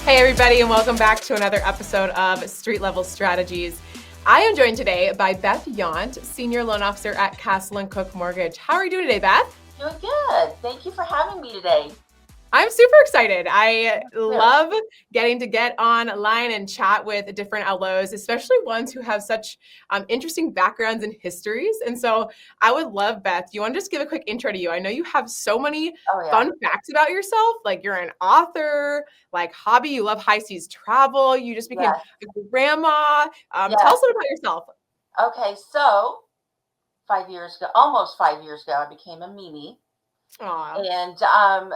Hey, everybody, and welcome back to another episode of Street Level Strategies. I am joined today by Beth Yount, Senior Loan Officer at Castle & Cooke Mortgage. How are you doing today, Beth? Doing good. Thank you for having me today. I'm super excited. I love getting to get online and chat with different LOs, especially ones who have such interesting backgrounds and histories. And so I would love, Beth, you want to just give a quick intro to you? I know you have so many fun facts about yourself. Like you're an author, like hobby, you love high seas travel. You just became a grandma. Tell us a little about yourself. Okay, so 5 years ago, almost 5 years ago, I became a Mimi. Aww. And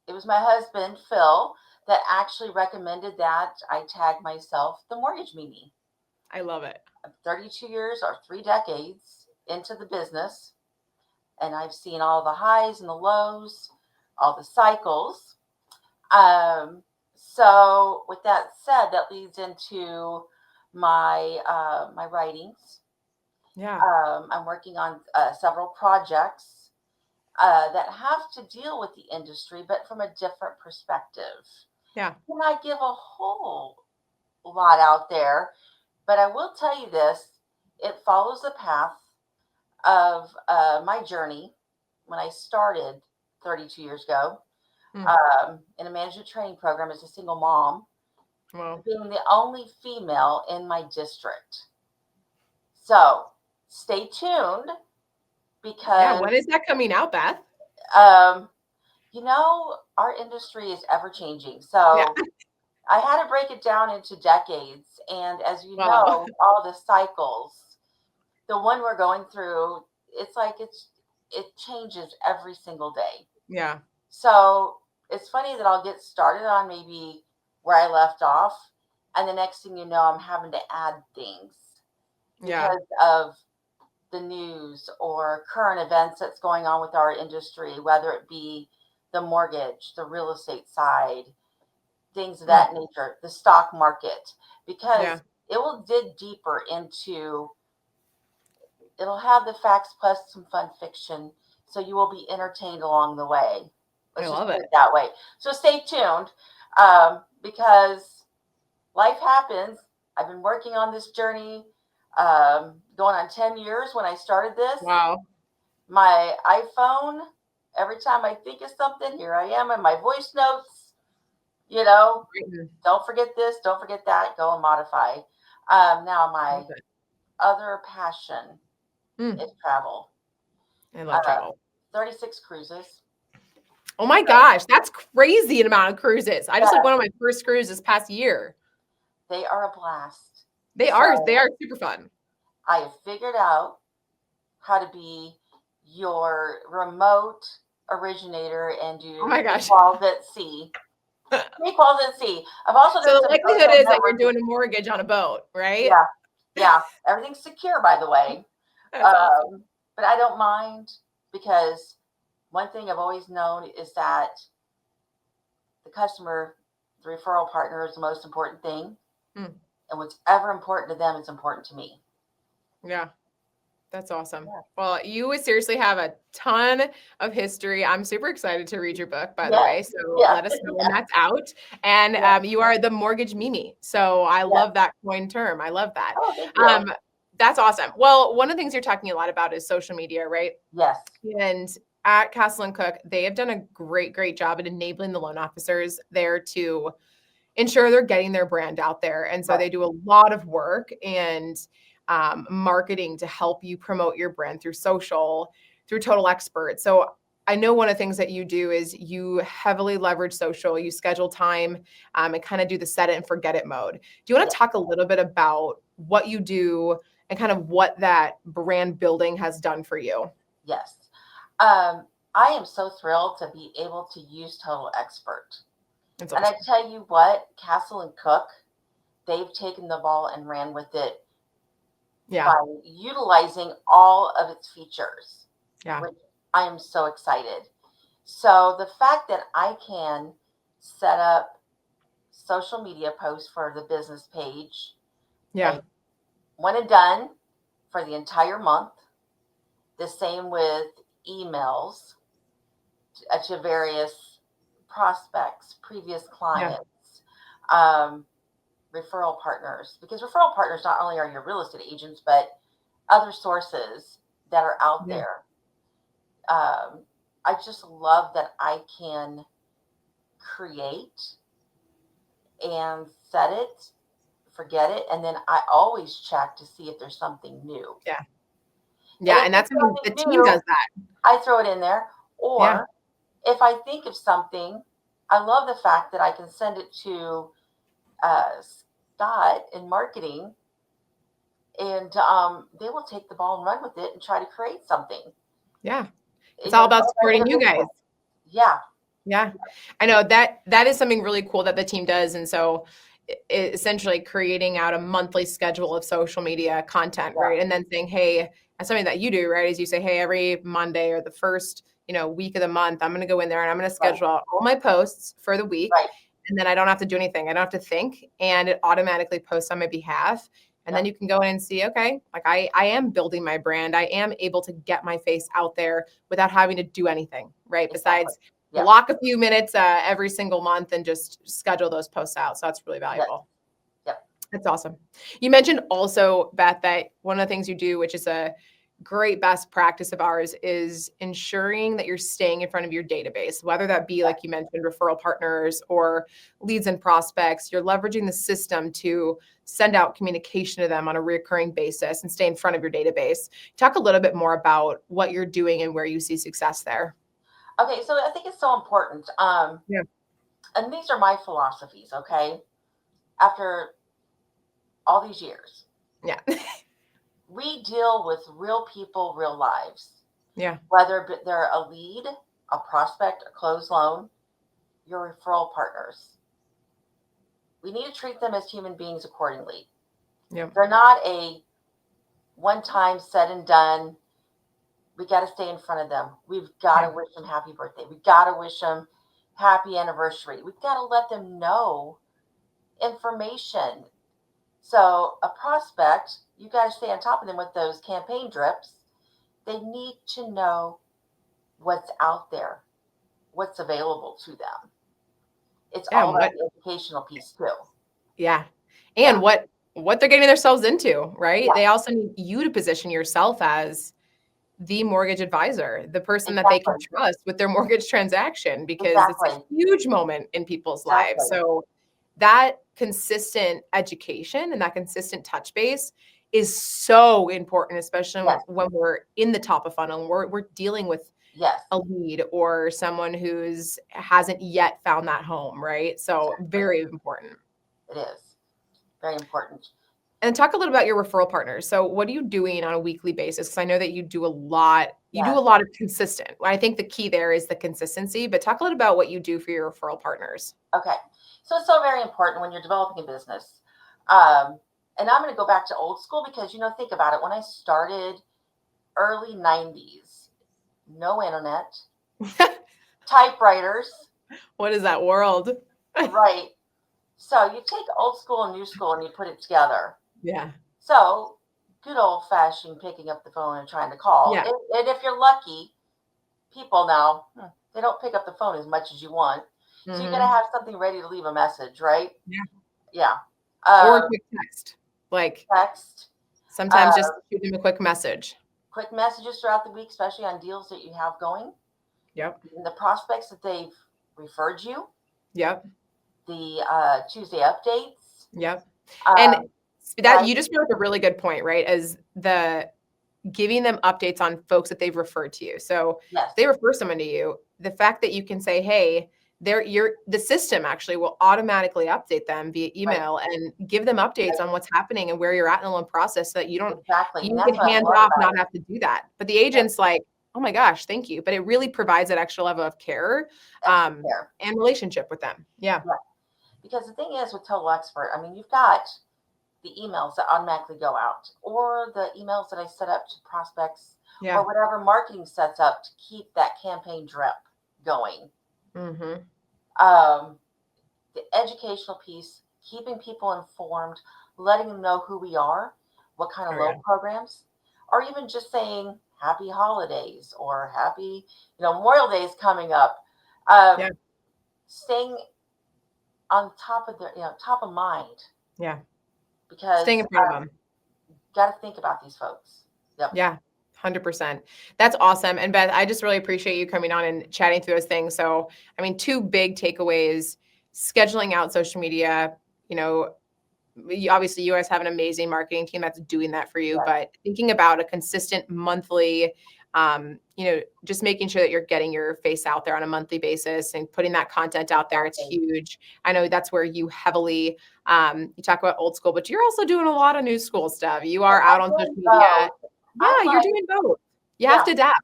it was my husband, Phil, that actually recommended that I tag myself the Mortgage Mimi. I love it. I'm 32 years or 3 decades into the business, and I've seen all the highs and the lows, all the cycles. So with that said, that leads into my my writings. Yeah. I'm working on several projects that have to deal with the industry, but from a different perspective. Yeah. And I give a whole lot out there, but I will tell you this: it follows the path of my journey when I started 32 years ago in a management training program as a single mom, being the only female in my district. So stay tuned because when is that coming out, Beth? Our industry is ever changing. So I had to break it down into decades. And as you know, all the cycles, the one we're going through, it's like it changes every single day. Yeah. So it's funny that I'll get started on maybe where I left off, and the next thing you know, I'm having to add things because of the news or current events that's going on with our industry, whether it be the mortgage, the real estate side, things of that nature, the stock market, because it will dig deeper into, it'll have the facts plus some fun fiction, so you will be entertained along the way. Let's just put it that way. So stay tuned because life happens. I've been working on this journey going on 10 years when I started this. Wow. My iPhone, every time I think of something, here I am in my voice notes, don't forget this, don't forget that, go and modify. Now my other passion is travel. I love travel. 36 cruises. Oh my gosh, that's crazy amount of cruises. I just went on my first cruise this past year. They are a blast. They are super fun. I have figured out how to be your remote originator and do calls at sea. Calls at sea. I've also done the likelihood is that you're doing a mortgage on a boat, right? Yeah. Everything's secure, by the way. Awesome. But I don't mind because one thing I've always known is that the customer, the referral partner, is the most important thing. And what's ever important to them is important to me. Yeah. That's awesome. Yeah. Well, you seriously have a ton of history. I'm super excited to read your book, by the way. So let us know when that's out. And you are the Mortgage Mimi. So I love that coin term. I love that. Oh, that's awesome. Well, one of the things you're talking a lot about is social media, right? Yes. And at Castle & Cooke, they have done a great job at enabling the loan officers there to ensure they're getting their brand out there. And so they do a lot of work and marketing to help you promote your brand through social, through Total Expert. So I know one of the things that you do is you heavily leverage social, you schedule time and kind of do the set it and forget it mode. Do you want to talk a little bit about what you do and kind of what that brand building has done for you? Yes. I am so thrilled to be able to use Total Expert. Awesome. And I tell you what, Castle & Cooke, they've taken the ball and ran with it by utilizing all of its features. Yeah. Which I am so excited. So the fact that I can set up social media posts for the business page. Yeah. One and done for the entire month. The same with emails to various prospects, previous clients. referral partners, because referral partners not only are your real estate agents, but other sources that are out Yeah. there. I just love that I can create and set it, forget it, and then I always check to see if there's something new. Yeah. And Yeah. if And there's that's when the something team does new, that. I throw it in there. Yeah. Or if I think of something, I love the fact that I can send it to Scott in marketing, and they will take the ball and run with it and try to create something. Yeah. It's You all know, about some of our supporting you guys. individuals. Yeah, Yeah. I know that is something really cool that the team does. And so essentially creating out a monthly schedule of social media content, yeah, right? And then saying, hey, that's something that you do, right? Is you say, hey, every Monday or the first, week of the month, I'm going to go in there and I'm going to right, schedule out all my posts for the week. right. And then I don't have to do anything. I don't have to think, and it automatically posts on my behalf. And then Yep, you can go in and see, okay, like I am building my brand. I am able to get my face out there without having to do anything, right? exactly. Besides Yeah, block a few minutes every single month and just schedule those posts out. So that's really yeah, valuable. yep. That's awesome. You mentioned also, Beth, that one of the things you do, which is a great best practice of ours, is ensuring that you're staying in front of your database, whether that be, like you mentioned, referral partners or leads and prospects. You're leveraging the system to send out communication to them on a recurring basis and stay in front of your database. Talk a little bit more about what you're doing and where you see success there. Okay, so I think it's so important. Yeah. And these are my philosophies. Okay, after all these years, Yeah. we deal with real people, real lives. Yeah. Whether they're a lead, a prospect, a closed loan, your referral partners. We need to treat them as human beings accordingly. Yeah. They're not a one time said and done. We got to stay in front of them. We've got Yeah. to wish them happy birthday. We've got to wish them happy anniversary. We've got to let them know information. So, a prospect, you got to stay on top of them with those campaign drips. They need to know what's out there, what's available to them. It's Yeah. all And about what the educational piece too. Yeah. Yeah, And what they're getting themselves into, right? yeah, They also need you to position yourself as the mortgage advisor, the person that they can exactly, trust with their mortgage transaction, because it's a exactly, huge moment in people's lives. exactly. So that consistent education and that consistent touch base is so important, especially Yes, when we're in the top of funnel and we're dealing with yes, a lead or someone who's hasn't yet found that home, right? So exactly. very important. It is very important. And talk a little about your referral partners. So what are you doing on a weekly basis? Because I know that you do a Yes. lot of consistent. I think the key there is the consistency, but talk a little about what you do for your referral partners. Okay. So it's so very important when you're developing a business. Um, and I'm going to go back to old school because, think about it. When I started early 90s, no internet, typewriters, What is that world? right? So you take old school and new school and you put it together. Yeah. So good old fashioned picking up the phone and trying to call. Yeah. And if you're lucky, people now, they don't pick up the phone as much as you want. So you got to Mhm. have something ready to leave a message, right? Yeah. Yeah. Or a Uh, quick text. Like text, sometimes uh, just shoot them a quick message. quick messages throughout the week, especially on deals that you have going, Yep. and the prospects that they've referred you, Yep. the Tuesday updates, Yep. And um, that right? you just brought up a really good point, right? As the giving them updates on folks that they've referred to you. So Yes, if they refer someone to you, the fact that you can say, hey, the system actually will automatically update them via right, email and give them updates right, on what's happening and where you're at in the loan process so that exactly. And you that's can what I hands love off, about not it. have to do that. But the Yes, agent's like, oh my gosh, thank you. But it really provides that extra level of care extra care. and relationship with them. Yeah. Yeah, because the thing is with Total Expert, I mean, you've got the emails that automatically go out, or the emails that I set up to prospects, Yeah. or whatever marketing sets up to keep that campaign drip going. Mm-hmm. Um, the educational piece, keeping people informed, letting them know who we are, what kind of Oh yeah. loan programs, or even just saying happy holidays or happy, Memorial Day is coming up. Yeah. Staying on top of their, top of mind, Yeah. because Staying in front of them. got to think about these folks. Yep. Yeah. 100%. That's awesome. And Beth, I just really appreciate you coming on and chatting through those things. So, I mean, two big takeaways: scheduling out social media. Obviously you guys have an amazing marketing team that's doing that for you, Yes. but thinking about a consistent monthly, just making sure that you're getting your face out there on a monthly basis and putting that content out there. It's Exactly. huge. I know that's where you heavily, you talk about old school, but you're also doing a lot of new school stuff. You are out I'm on social doing media. both. Yeah, I'm you're like, doing both. You have yeah, to adapt.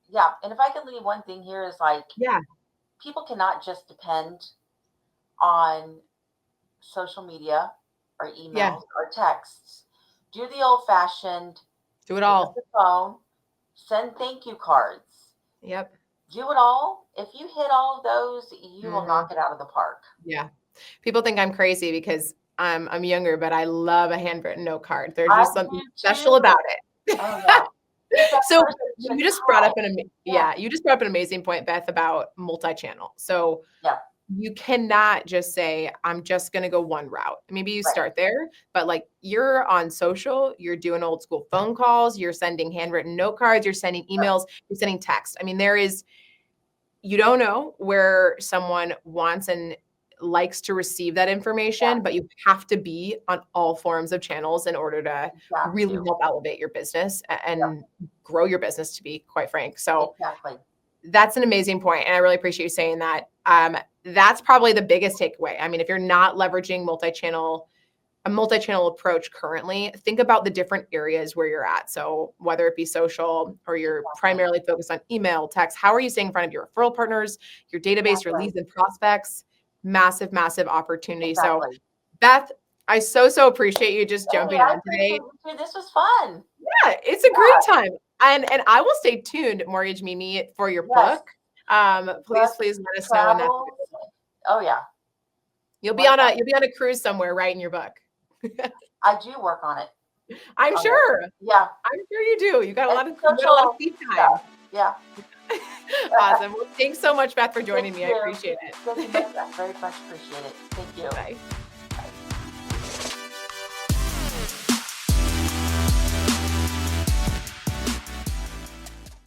yeah. And if I could leave one thing here is like, Yeah. people cannot just depend on social media or Yeah. emails or texts. Do the old fashioned, Do it pick up all. the phone, send thank you cards. Yep. Do it all. If you hit all of those, you will Mhm. knock it out of the park. Yeah. People think I'm crazy because I'm younger, but I love a handwritten note card. There's I just something do special too. about it. Oh yeah. It's that So person to you just brought up call. Yeah. you just brought up an amazing point, Beth, about multi-channel. So Yeah. you cannot just say, I'm just going to go one route. Maybe you Right. start there, but like you're on social, you're doing old school phone calls, you're sending handwritten note cards, you're sending emails, you're sending text. I mean, you don't know where someone wants and likes to receive that Yeah. information, but you have to be on all forms of channels in order to Got really to. help elevate your business Yep. and grow your business, to be quite frank. So Exactly. that's an amazing point, and I really appreciate you saying that. That's probably the biggest takeaway. I mean, if you're not leveraging a multi-channel approach currently, think about the different areas where you're at. So whether it be social or you're Exactly. primarily focused on email, text, how are you staying in front of your referral partners, your database, your Exactly. leads and prospects? Massive, massive opportunity. So Exactly. Beth, I so appreciate you just Hey, jumping I on appreciate today. you too. This was fun. Yeah, it's a great time. And I will stay tuned, Mortgage Mimi, for your Yes. book. Book, Please let us know when that's travel. Oh yeah. you'll be What on about a cruise somewhere writing your book. I do work on it. I'm On it. sure. Yeah. I'm sure you do. It's You got a lot of social free time. stuff. Yeah. Awesome. Well, thanks so much, Beth, for Thank joining me. I you. appreciate it. Thank you much. I very much appreciate it. Thank you. Bye.